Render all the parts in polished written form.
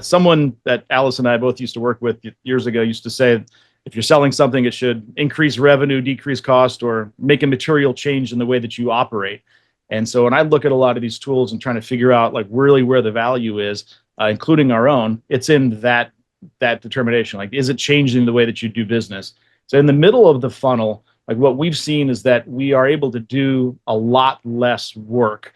Someone that Alice and I both used to work with years ago used to say, if you're selling something, it should increase revenue, decrease cost, or make a material change in the way that you operate. And so when I look at a lot of these tools and trying to figure out like really where the value is, including our own, it's in that determination. Like, is it changing the way that you do business? So in the middle of the funnel, like what we've seen is that we are able to do a lot less work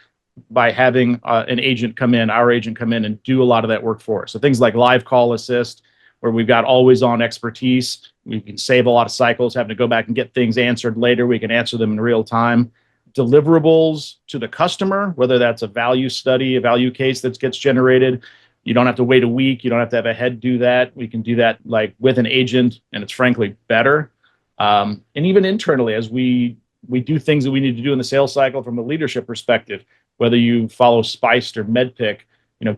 by having an agent come in, our agent come in and do a lot of that work for us. So things like live call assist, where we've got always on expertise. We can save a lot of cycles, having to go back and get things answered later. We can answer them in real time. Deliverables to the customer, whether that's a value study, a value case that gets generated. You don't have to wait a week. You don't have to have a head do that. We can do that like with an agent, and it's frankly better. And even internally, as we do things that we need to do in the sales cycle from a leadership perspective, whether you follow Spiced or MedPick,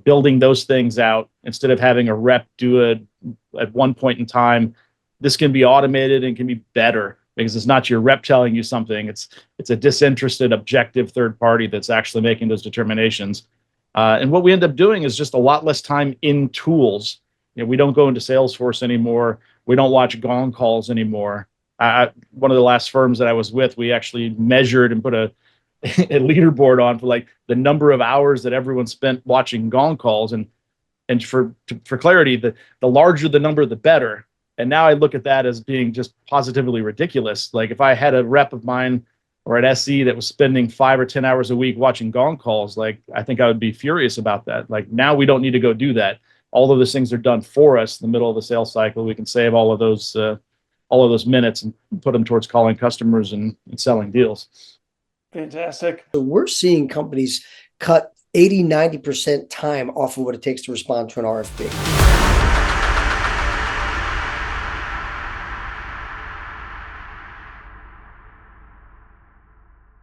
building those things out instead of having a rep do it at one point in time, this can be automated and can be better because it's not your rep telling you something. It's a disinterested, objective third party that's actually making those determinations. And what we end up doing is just a lot less time in tools. We don't go into Salesforce anymore. We don't watch Gong calls anymore. One of the last firms that I was with, we actually measured and put a leaderboard on for like the number of hours that everyone spent watching Gong calls. And for clarity, the larger the number, the better. And now I look at that as being just positively ridiculous. Like if I had a rep of mine or an SE that was spending 5 or 10 hours a week watching Gong calls, like I think I would be furious about that. Like now we don't need to go do that. All of those things are done for us in the middle of the sales cycle. We can save all of those minutes and put them towards calling customers and selling deals. Fantastic. So we're seeing companies cut 80, 90% time off of what it takes to respond to an RFP.